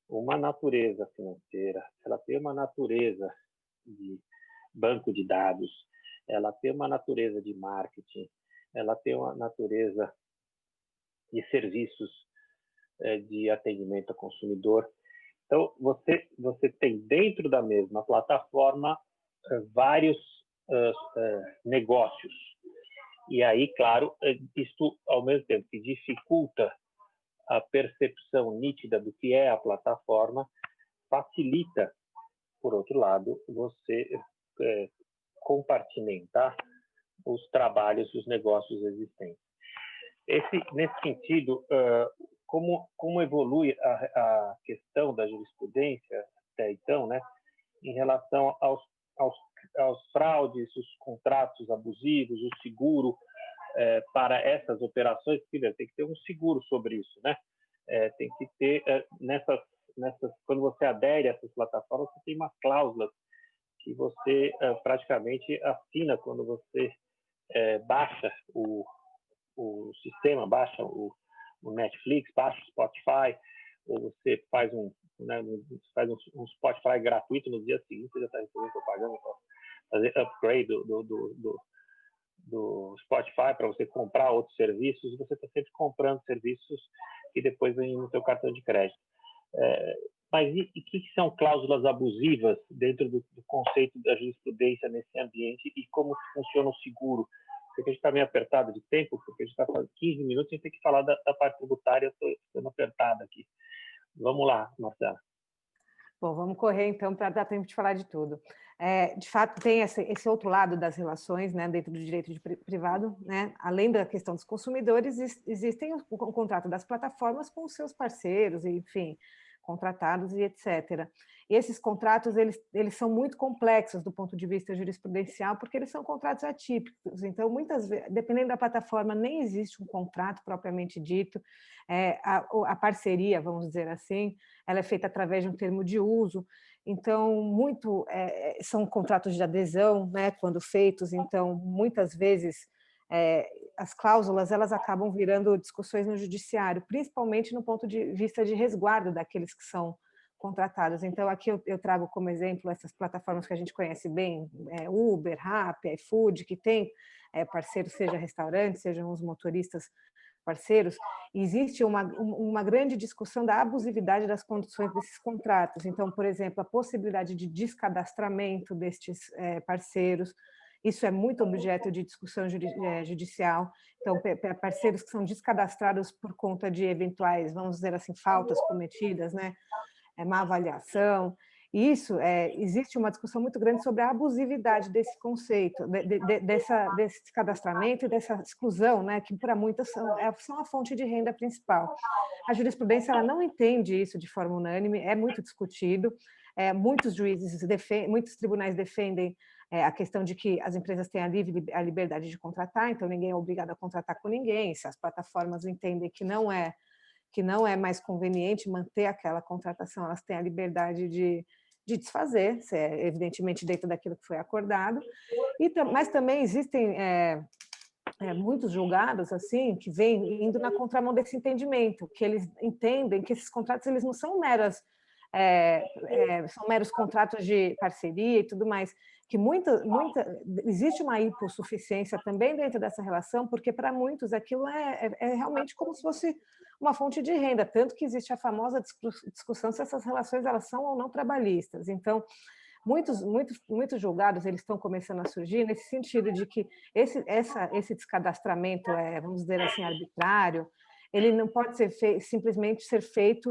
uma natureza financeira, ela tem uma natureza de banco de dados, ela tem uma natureza de marketing, ela tem uma natureza de serviços de atendimento ao consumidor. Então, você tem dentro da mesma plataforma vários negócios. E aí, claro, isto, ao mesmo tempo que dificulta a percepção nítida do que é a plataforma, facilita, por outro lado, você compartimentar os trabalhos, os negócios existentes. Nesse sentido, como evolui a questão da jurisprudência até então, né, em relação aos fraudes, os contratos abusivos, o seguro para essas operações, tem que ter um seguro sobre isso, né? Tem que ter quando você adere a essas plataformas, você tem umas cláusulas que você praticamente assina quando você baixa o sistema, baixa o Netflix, baixa o Spotify, ou você faz um Spotify gratuito no dia seguinte, você já está recebendo propaganda para fazer upgrade do Spotify para você comprar outros serviços, e você está sempre comprando serviços que depois vêm no seu cartão de crédito. Mas e que são cláusulas abusivas dentro do conceito da jurisprudência nesse ambiente e como funciona o seguro? Porque a gente está meio apertado de tempo, porque a gente está falando 15 minutos, a gente tem que falar da parte tributária, eu estou ficando apertado aqui. Vamos lá, Marcela. Bom, vamos correr então para dar tempo de falar de tudo. De fato, tem esse outro lado das relações, né, dentro do direito privado, né? Além da questão dos consumidores, existem o contrato das plataformas com os seus parceiros, enfim, contratados e etc. E esses contratos, eles são muito complexos do ponto de vista jurisprudencial, porque eles são contratos atípicos. Então, muitas vezes, dependendo da plataforma, nem existe um contrato propriamente dito. A parceria, vamos dizer assim, ela é feita através de um termo de uso. Então, são contratos de adesão, né, quando feitos. Então, muitas vezes, as cláusulas elas acabam virando discussões no judiciário, principalmente no ponto de vista de resguardo daqueles que são contratados. Então, aqui eu trago como exemplo essas plataformas que a gente conhece bem, Uber, Rappi, iFood, que tem parceiros, seja restaurantes, sejam os motoristas parceiros. Existe uma grande discussão da abusividade das condições desses contratos. Então, por exemplo, a possibilidade de descadastramento destes parceiros, isso é muito objeto de discussão judicial. Então, parceiros que são descadastrados por conta de eventuais, vamos dizer assim, faltas cometidas, né? Má avaliação. Isso, existe uma discussão muito grande sobre a abusividade desse conceito, desse cadastramento e dessa exclusão, né, que para muitas são a fonte de renda principal. A jurisprudência ela não entende isso de forma unânime, é muito discutido, muitos juízes muitos tribunais defendem a questão de que as empresas têm a liberdade de contratar, então ninguém é obrigado a contratar com ninguém. Se as plataformas entendem que não é mais conveniente manter aquela contratação, elas têm a liberdade de desfazer, evidentemente dentro daquilo que foi acordado. Mas também existem muitos julgados assim que vêm indo na contramão desse entendimento, que eles entendem que esses contratos eles não são são meros contratos de parceria e tudo mais, que existe uma hipossuficiência também dentro dessa relação, porque para muitos aquilo é realmente como se fosse uma fonte de renda, tanto que existe a famosa discussão se essas relações elas são ou não trabalhistas. Então, muitos julgados eles estão começando a surgir nesse sentido de que esse descadastramento, vamos dizer assim, arbitrário, ele não pode simplesmente ser feito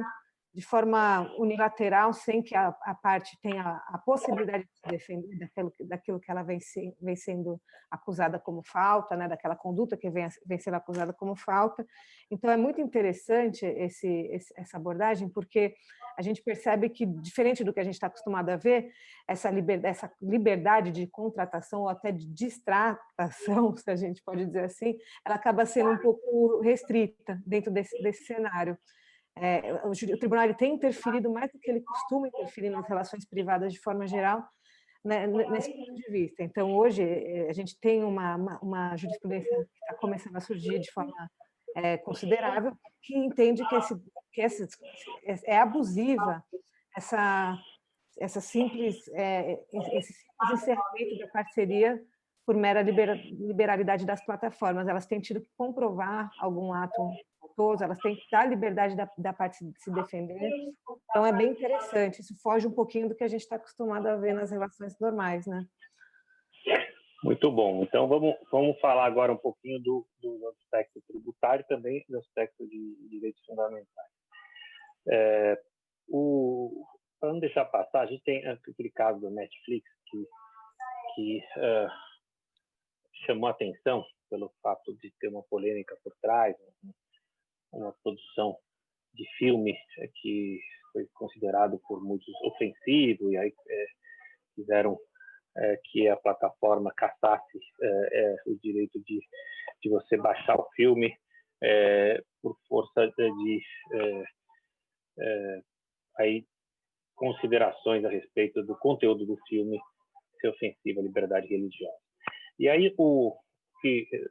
de forma unilateral, sem que a parte tenha a possibilidade de se defender daquilo que ela vem sendo acusada como falta, né, daquela conduta que vem sendo acusada como falta. Então, é muito interessante essa abordagem, porque a gente percebe que, diferente do que a gente está acostumado a ver, essa liberdade de contratação ou até de distratação, se a gente pode dizer assim, ela acaba sendo um pouco restrita dentro desse cenário. O tribunal ele tem interferido mais do que ele costuma interferir nas relações privadas de forma geral, né, nesse ponto de vista. Então, hoje, a gente tem uma jurisprudência que está começando a surgir de forma considerável, que entende que é abusiva esse simples encerramento da parceria por mera liberalidade das plataformas. Elas têm tido que comprovar algum ato faltoso, elas têm que dar liberdade da parte se defender. Então, é bem interessante. Isso foge um pouquinho do que a gente está acostumado a ver nas relações normais, né? Muito bom. Então, vamos falar agora um pouquinho do aspecto tributário e também do aspecto de direitos fundamentais. Para não deixar passar, a gente tem aquele caso da Netflix que chamou a atenção pelo fato de ter uma polêmica por trás, uma produção de filme que foi considerado por muitos ofensivo, e aí fizeram que a plataforma caçasse o direito de você baixar o filme por força de aí considerações a respeito do conteúdo do filme ser ofensivo à liberdade religiosa. E aí,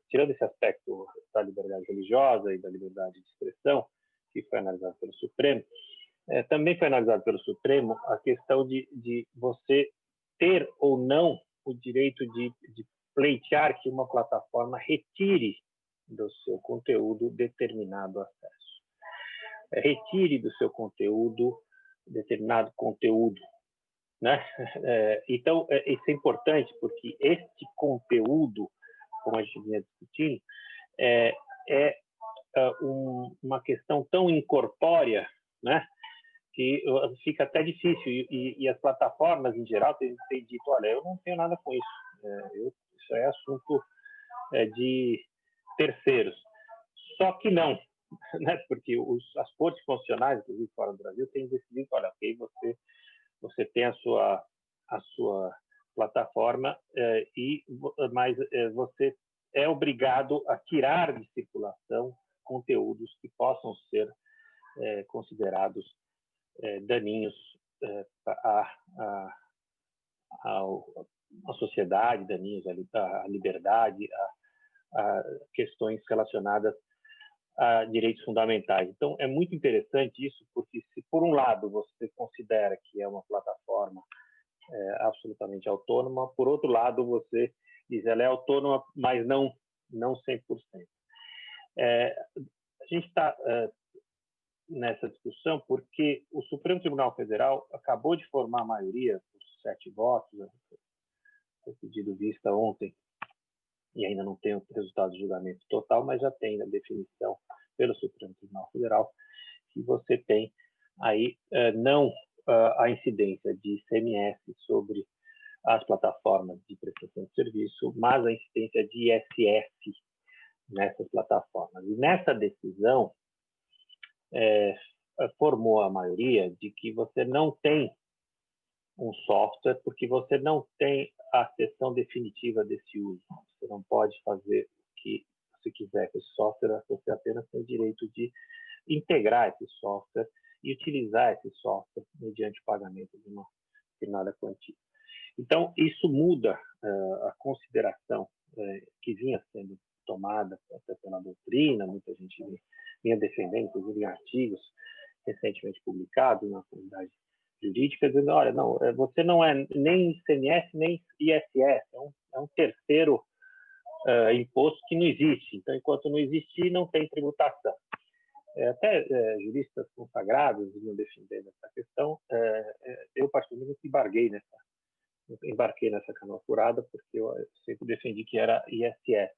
tirando esse aspecto da liberdade religiosa e da liberdade de expressão, que foi analisado pelo Supremo, também foi analisado pelo Supremo a questão de você ter ou não o direito de pleitear que uma plataforma retire do seu conteúdo determinado acesso. Retire do seu conteúdo determinado conteúdo, né? Então, isso é importante, porque este conteúdo, como a gente vinha discutindo, uma questão tão incorpórea, né, que fica até difícil. E as plataformas, em geral, têm dito, olha, eu não tenho nada com isso. Isso é assunto de terceiros. Só que não, né, porque as cortes constitucionais, inclusive fora do Brasil, têm decidido, olha, ok, você tem a sua plataforma, mas você é obrigado a tirar de circulação conteúdos que possam ser considerados daninhos à sociedade, daninhos à liberdade, a questões relacionadas a direitos fundamentais. Então, é muito interessante isso, porque se, por um lado, você considera que é uma plataforma absolutamente autônoma, por outro lado, você diz ela é autônoma, mas não 100%. A gente está nessa discussão porque o Supremo Tribunal Federal acabou de formar a maioria, por 7 votos, foi pedido vista ontem, e ainda não tem o resultado do julgamento total, mas já tem a definição pelo Supremo Tribunal Federal, que você tem aí não a incidência de ICMS sobre as plataformas de prestação de serviço, mas a incidência de ISS nessas plataformas. E nessa decisão, formou a maioria de que você não tem um software, porque você não tem a cessão definitiva desse uso. Você não pode fazer o que você quiser com esse software, você apenas tem o direito de integrar esse software e utilizar esse software mediante o pagamento de uma determinada quantia. Então, isso muda a consideração que vinha sendo tomada até pela doutrina, muita gente vinha defendendo, inclusive em artigos recentemente publicados na comunidade jurídica, dizendo, olha, não, você não é nem ICMS nem ISS, é um terceiro imposto que não existe. Então, enquanto não existir, não tem tributação. Até juristas consagrados vinham defendendo essa questão. Eu, particularmente, embarquei nessa canoa furada, porque eu sempre defendi que era ISS.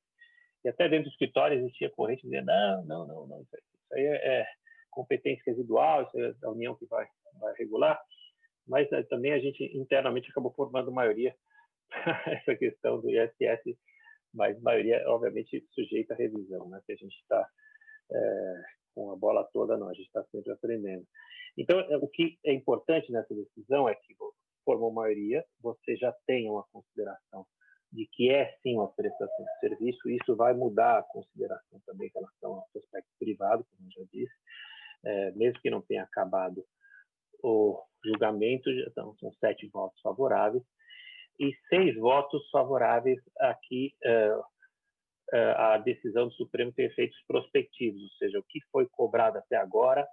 E até dentro do escritório existia corrente dizendo, não, isso aí é competência residual, isso é a União que vai regular. Mas também a gente internamente acabou formando maioria essa questão do ISS, mas maioria, obviamente, sujeita à revisão, né? Que a gente está com a bola toda, não, a gente está sempre aprendendo. Então, o que é importante nessa decisão é que formou maioria, você já tem uma consideração de que é sim uma prestação de serviço, e isso vai mudar a consideração também em relação ao aspecto privado, como eu já disse, mesmo que não tenha acabado o julgamento, então, são 7 votos favoráveis e 6 votos favoráveis aqui. A decisão do Supremo tem efeitos prospectivos, ou seja, o que foi cobrado até agora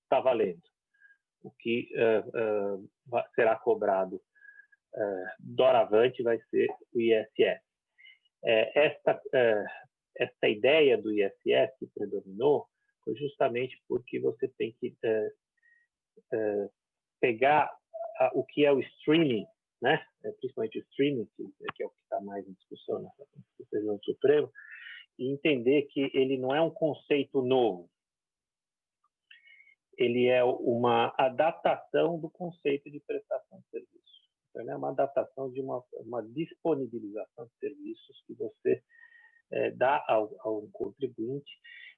está valendo. O que será cobrado doravante vai ser o ISS. Esta ideia do ISS que predominou foi justamente porque você tem que pegar o que é o streaming, né? Principalmente o streaming, que é o que está mais em discussão nessa decisão do Supremo, e entender que ele não é um conceito novo. Ele é uma adaptação do conceito de prestação de serviço. Então, ele é uma adaptação de uma disponibilização de serviços que você dá ao contribuinte,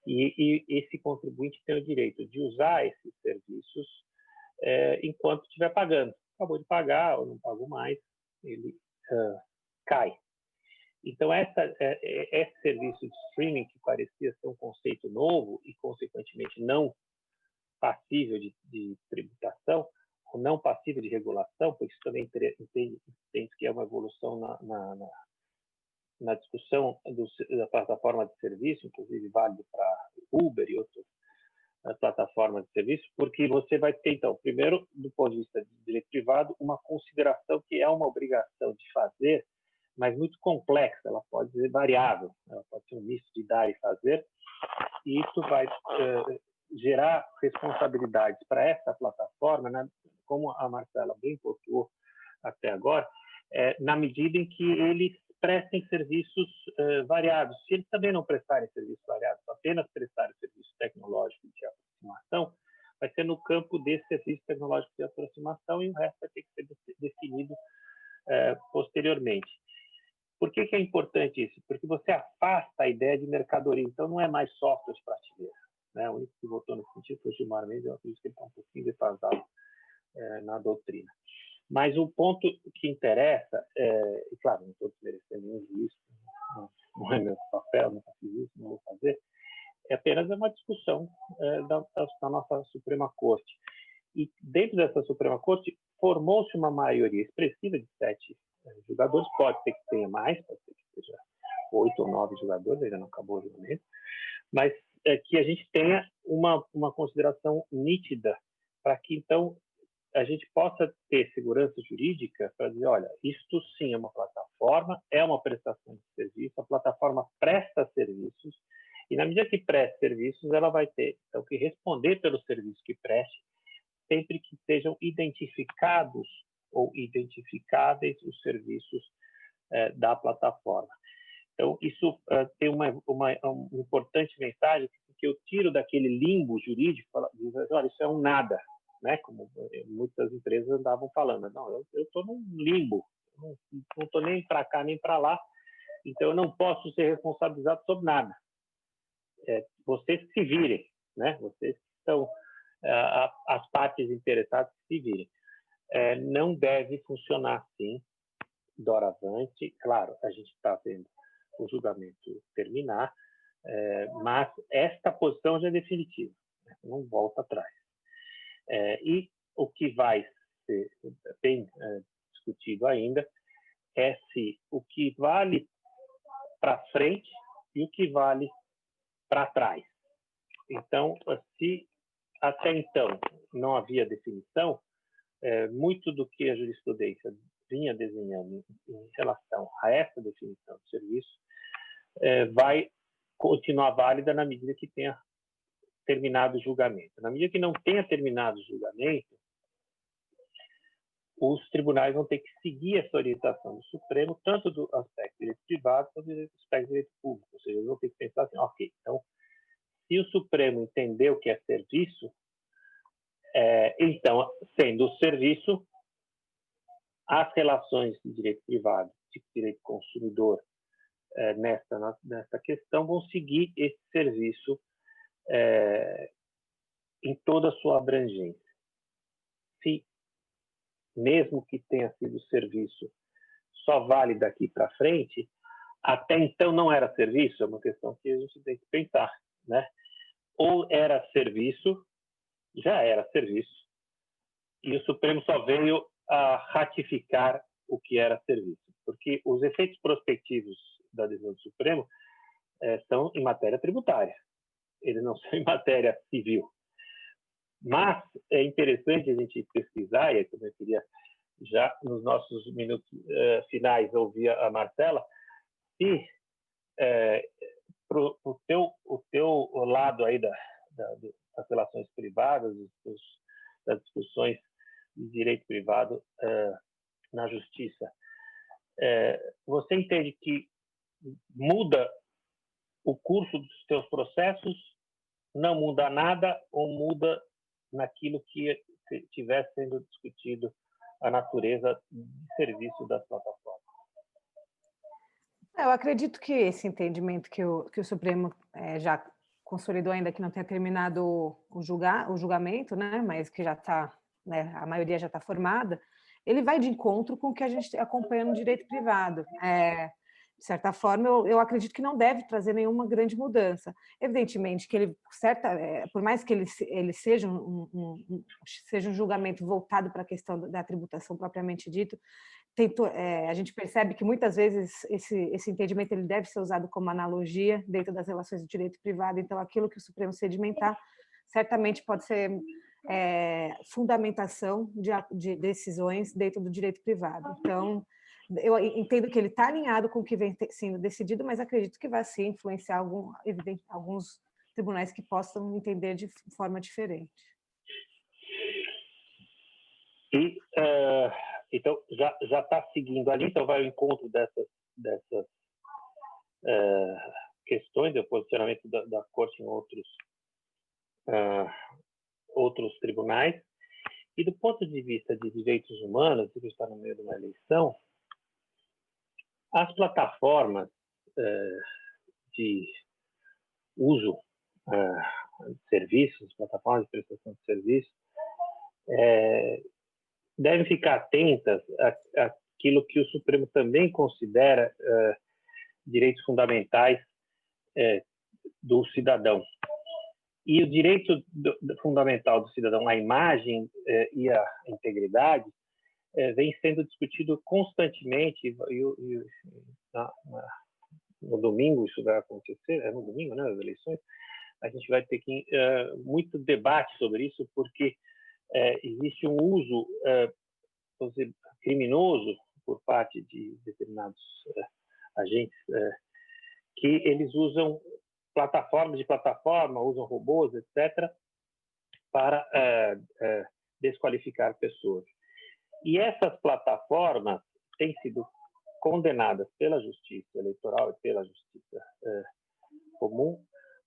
e esse contribuinte tem o direito de usar esses serviços enquanto estiver pagando. Acabou de pagar ou não pagou mais, ele cai. Então, esse serviço de streaming, que parecia ser um conceito novo e, consequentemente, não passível de tributação, ou não passível de regulação, porque isso também entende que é uma evolução na discussão da plataforma de serviço, inclusive válido para Uber e outras plataformas de serviço, porque você vai ter, então, primeiro, do ponto de vista de direito privado, uma consideração que é uma obrigação de fazer, mas muito complexa, ela pode ser variável, ela pode ser um misto de dar e fazer, e isso vai gerar responsabilidades para essa plataforma, né, como a Marcela bem pontuou até agora, na medida em que eles prestem serviços variados. Se eles também não prestarem serviços variados, apenas prestarem serviço tecnológico de aproximação, vai ser no campo desse serviço tecnológico de aproximação, e o resto vai ter que ser definido posteriormente. Por que é importante isso? Porque você afasta a ideia de mercadoria. Então, não é mais software de prateleira, né? O único que votou nesse sentido foi o Gilmar Mendes, eu acredito que ele está um pouquinho defasado na doutrina. Mas o ponto que interessa, e claro, não estou desmerecendo nenhum juiz, não é meu papel, nunca fiz isso, não vou fazer, é apenas uma discussão da nossa Suprema Corte. E dentro dessa Suprema Corte, formou-se uma maioria expressiva de 7 julgadores, pode ser que tenha mais, pode ser que seja 8 ou 9 julgadores, ainda não acabou o julgamento, mas que a gente tenha uma consideração nítida para que, então, a gente possa ter segurança jurídica para dizer, olha, isto sim é uma plataforma, é uma prestação de serviço, a plataforma presta serviços, e na medida que presta serviços, ela vai ter, então, que responder pelo serviço que preste, sempre que sejam identificados ou identificáveis os serviços da plataforma. Então, isso tem uma importante mensagem que eu tiro daquele limbo jurídico, dizendo, olha, isso é um nada, né? Como muitas empresas andavam falando. Não, eu estou num limbo, não estou nem para cá nem para lá, então eu não posso ser responsabilizado sobre nada. Vocês que se virem, né? Vocês que são as partes interessadas que se virem. Não deve funcionar assim. doravante. Claro, a gente está vendo o julgamento terminar, mas esta posição já é definitiva, né? Não volta atrás. E o que vai ser bem discutido ainda é se o que vale para frente e o que vale para trás. Então, se até então não havia definição, muito do que a jurisprudência vinha desenhando em relação a essa definição de serviço vai continuar válida na medida que tenha terminado o julgamento. Na medida que não tenha terminado o julgamento, os tribunais vão ter que seguir essa orientação do Supremo, tanto do aspecto de direito privado quanto do aspecto de direito público. Ou seja, eles vão ter que pensar assim, ok, então, se o Supremo entendeu que é serviço, então, sendo o serviço, as relações de direito privado e de direito consumidor nesta questão vão seguir esse serviço em toda a sua abrangência. Se, mesmo que tenha sido serviço, só vale daqui para frente, até então não era serviço, é uma questão que a gente tem que pensar, né? Ou era serviço, já era serviço, e o Supremo só veio a ratificar o que era serviço, porque os efeitos prospectivos da decisão do Supremo são em matéria tributária, eles não são em matéria civil. Mas é interessante a gente pesquisar, e eu também queria, já nos nossos minutos finais, ouvir a Marcela, se o teu lado aí das relações privadas, das discussões de direito privado na justiça, você entende que muda o curso dos teus processos, não muda nada, ou muda naquilo que estiver sendo discutido a natureza de serviço das plataformas? Eu acredito que esse entendimento que o Supremo já consolidou, ainda que não tenha terminado o julgamento, né, mas que já está, né, a maioria já está formada, ele vai de encontro com o que a gente acompanha no direito privado. De certa forma, eu acredito que não deve trazer nenhuma grande mudança. Evidentemente que ele, por mais que ele seja seja um julgamento voltado para a questão da tributação propriamente dito, a gente percebe que muitas vezes esse entendimento ele deve ser usado como analogia dentro das relações de direito privado. Então, aquilo que o Supremo sedimentar certamente pode ser fundamentação de decisões dentro do direito privado. Então, eu entendo que ele está alinhado com o que vem sendo decidido, mas acredito que vai sim influenciar alguns tribunais que possam entender de forma diferente. E então já está seguindo ali, então vai ao encontro dessas questões do posicionamento da Corte em outros tribunais. E do ponto de vista de direitos humanos, que está no meio de uma eleição, as plataformas de uso de serviços, plataformas de prestação de serviços, devem ficar atentas àquilo que o Supremo também considera direitos fundamentais do cidadão. E o direito fundamental do cidadão à imagem e à integridade vem sendo discutido constantemente, no domingo isso vai acontecer, no domingo, né, as eleições, a gente vai ter muito debate sobre isso, porque existe um uso criminoso por parte de determinados agentes que eles usam plataforma, usam robôs, etc., para desqualificar pessoas. E essas plataformas têm sido condenadas pela Justiça Eleitoral e pela Justiça Comum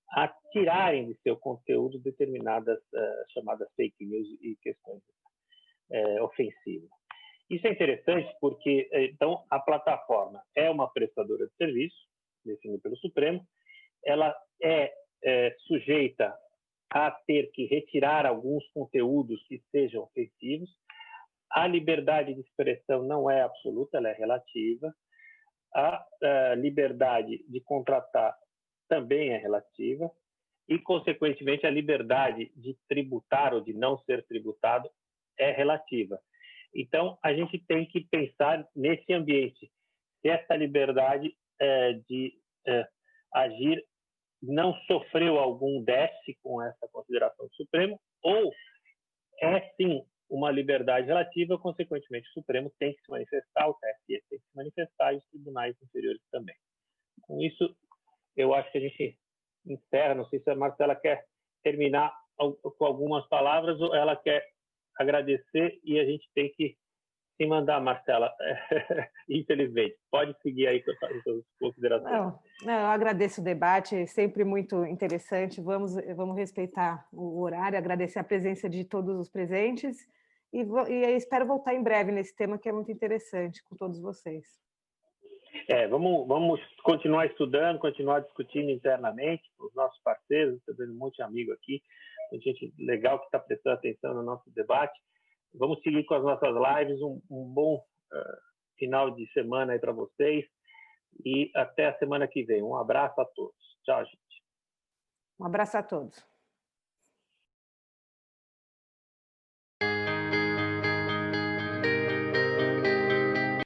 a tirarem de seu conteúdo determinadas chamadas fake news e questões ofensivas. Isso é interessante porque, então, a plataforma é uma prestadora de serviço, definida pelo Supremo, ela é sujeita a ter que retirar alguns conteúdos que sejam ofensivos. A liberdade de expressão não é absoluta, ela é relativa. A liberdade de contratar também é relativa. E, consequentemente, a liberdade de tributar ou de não ser tributado é relativa. Então, a gente tem que pensar nesse ambiente, se essa liberdade de agir não sofreu algum déficit com essa consideração do Supremo, ou é, sim, uma liberdade relativa, consequentemente, o Supremo tem que se manifestar, o TSE tem que se manifestar e os tribunais inferiores também. Com isso, eu acho que a gente encerra. Não sei se a Marcela quer terminar com algumas palavras ou ela quer agradecer e a gente tem que se mandar, Marcela. Infelizmente. Pode seguir aí com as suas considerações. Não, eu agradeço o debate, é sempre muito interessante. Vamos respeitar o horário, agradecer a presença de todos os presentes e espero voltar em breve nesse tema que é muito interessante com todos vocês. Vamos continuar estudando, continuar discutindo internamente com os nossos parceiros. Estou vendo um monte de amigo aqui, gente legal que está prestando atenção no nosso debate. Vamos seguir com as nossas lives. Um bom final de semana aí para vocês e até a semana que vem. Um abraço a todos. Tchau, gente. Um abraço a todos.